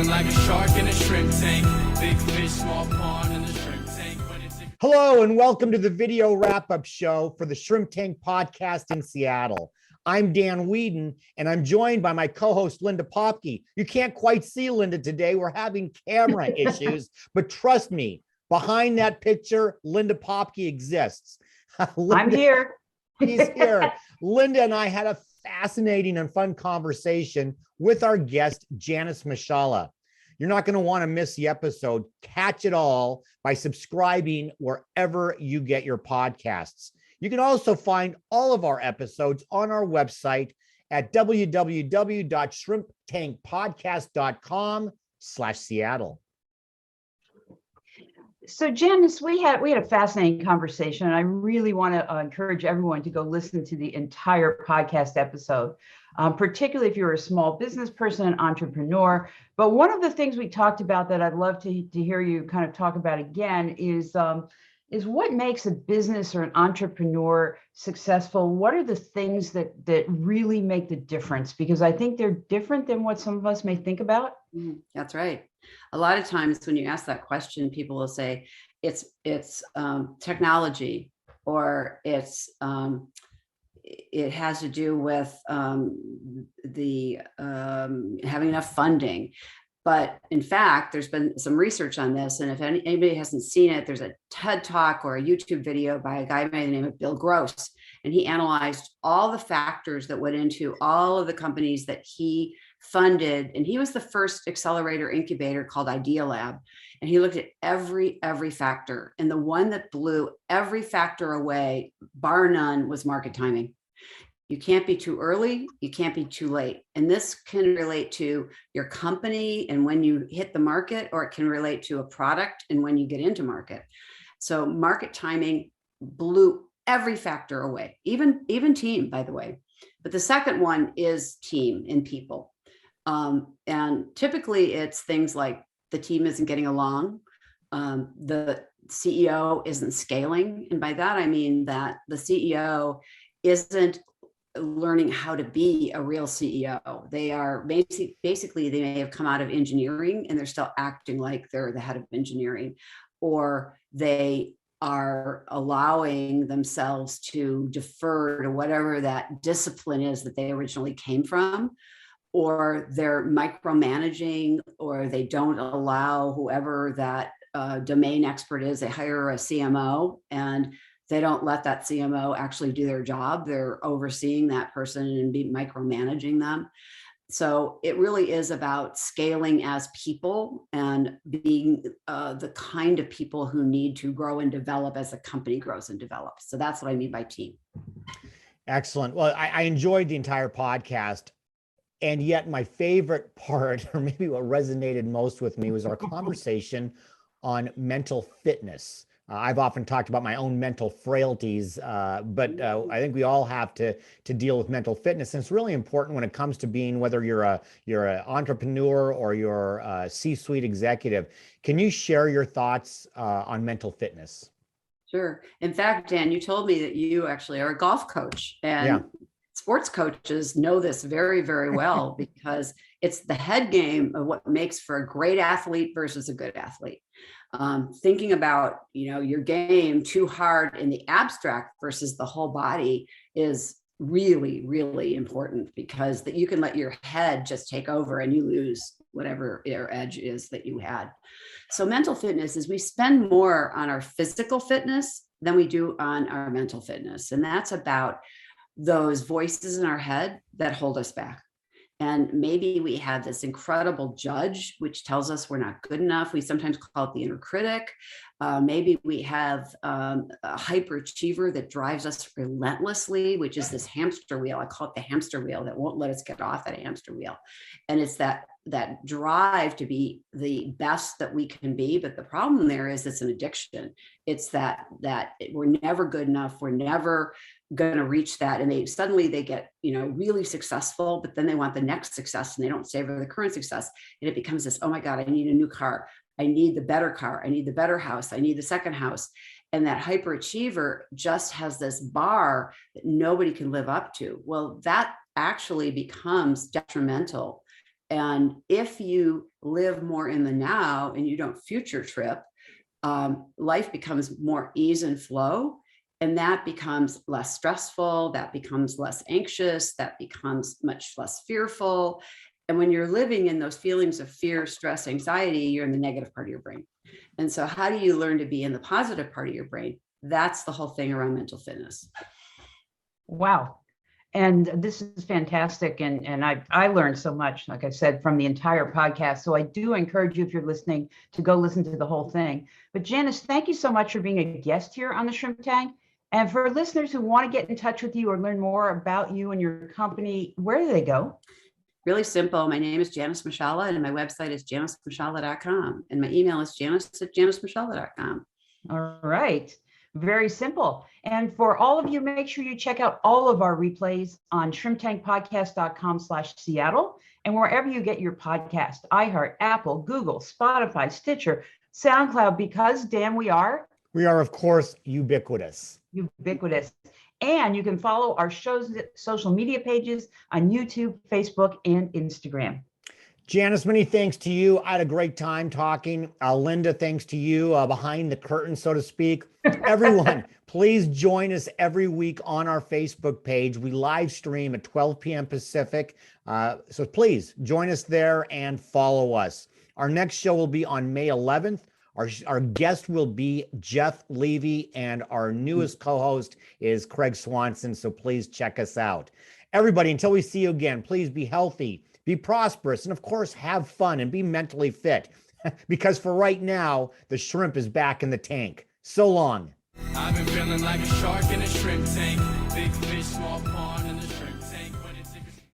Feeling like a shark in a shrimp tank. Big fish, small pond in the shrimp tank. Hello, and welcome to the video wrap-up show for the Shrimp Tank podcast in Seattle. I'm Dan Whedon, and I'm joined by my co-host, Linda Popke. You can't quite see Linda today. We're having camera issues, but trust me, behind that picture, Linda Popke exists. Linda, I'm here. He's here. Linda and I had a fascinating and fun conversation with our guest, Janis Machala. You're not going to want to miss the episode. Catch it all by subscribing wherever you get your podcasts. You can also find all of our episodes on our website at www.shrimptankpodcast.com/Seattle. So Janis, we had a fascinating conversation, and I really want to encourage everyone to go listen to the entire podcast episode, particularly if you're a small business person, an entrepreneur. But one of the things we talked about that I'd love to hear you kind of talk about again is what makes a business or an entrepreneur successful? What are the things that really make the difference? Because I think they're different than what some of us may think about. That's right. A lot of times when you ask that question, people will say it's technology, or it has to do with the having enough funding. But in fact, there's been some research on this, and if anybody hasn't seen it, there's a TED Talk or a YouTube video by a guy by the name of Bill Gross, and he analyzed all the factors that went into all of the companies that he funded, and he was the first accelerator incubator called Idea Lab, and he looked at every factor, and the one that blew every factor away, bar none, was market timing. You can't be too early, you can't be too late. And this can relate to your company and when you hit the market, or it can relate to a product and when you get into market. So market timing blew every factor away, even team, by the way. But the second one is team and people. And typically it's things like the team isn't getting along, the CEO isn't scaling. And by that, I mean that the CEO isn't learning how to be a real CEO. They are basically they may have come out of engineering and they're still acting like they're the head of engineering, or they are allowing themselves to defer to whatever that discipline is that they originally came from, or they're micromanaging, or they don't allow whoever that domain expert is. They hire a CMO and they don't let that CMO actually do their job. They're overseeing that person and be micromanaging them. So it really is about scaling as people and being the kind of people who need to grow and develop as the company grows and develops. So that's what I mean by team. Excellent. Well, I enjoyed the entire podcast. And yet my favorite part, or maybe what resonated most with me, was our conversation on mental fitness. I've often talked about my own mental frailties, but I think we all have to deal with mental fitness. And it's really important when it comes to being, whether you're an entrepreneur or you're a C-suite executive. Can you share your thoughts on mental fitness? Sure. In fact, Dan, you told me that you actually are a golf coach, and yeah. Sports coaches know this very, very well because it's the head game of what makes for a great athlete versus a good athlete. Thinking about, your game too hard in the abstract versus the whole body is really, really important, because that you can let your head just take over and you lose whatever your edge is that you had. So mental fitness is, we spend more on our physical fitness than we do on our mental fitness. And that's about those voices in our head that hold us back. And maybe we have this incredible judge, which tells us we're not good enough. We sometimes call it the inner critic. Maybe we have a hyperachiever that drives us relentlessly, which is this hamster wheel. I call it the hamster wheel that won't let us get off that hamster wheel. And it's that drive to be the best that we can be. But the problem there is it's an addiction. It's that we're never good enough. We're never going to reach that. And they get, really successful, but then they want the next success and they don't savor the current success. And it becomes this, oh my God, I need a new car. I need the better car. I need the better house. I need the second house. And that hyperachiever just has this bar that nobody can live up to. Well, that actually becomes detrimental And if you live more in the now and you don't future trip, life becomes more ease and flow. And that becomes less stressful, that becomes less anxious, that becomes much less fearful. And when you're living in those feelings of fear, stress, anxiety, you're in the negative part of your brain. And so how do you learn to be in the positive part of your brain? That's the whole thing around mental fitness. Wow. And this is fantastic. And I learned so much, like I said, from the entire podcast. So I do encourage you, if you're listening, to go listen to the whole thing. But Janis, thank you so much for being a guest here on the Shrimp Tank. And for listeners who want to get in touch with you or learn more about you and your company, where do they go? Really simple. My name is Janis Machala, and my website is janismachala.com. And my email is janis@janismachala.com. All right. Very simple. And for all of you, make sure you check out all of our replays on shrimptankpodcast.com/Seattle and wherever you get your podcast, iHeart, Apple, Google, Spotify, Stitcher, SoundCloud, because damn, we are, of course, ubiquitous. ubiquitous. And you can follow our show's social media pages on YouTube, Facebook, and Instagram. Janis, many thanks to you. I had a great time talking. Linda, thanks to you behind the curtain, so to speak. Everyone, please join us every week on our Facebook page. We live stream at 12 p.m. Pacific. So please join us there and follow us. Our next show will be on May 11th. Our guest will be Jeff Levy, and our newest co-host is Craig Swanson. So please check us out. Everybody, until we see you again, please be healthy, be prosperous, and of course, have fun and be mentally fit. Because for right now, the shrimp is back in the tank. So long. I've been feeling like a shark in a shrimp tank. Big fish, small pond in the shrimp tank.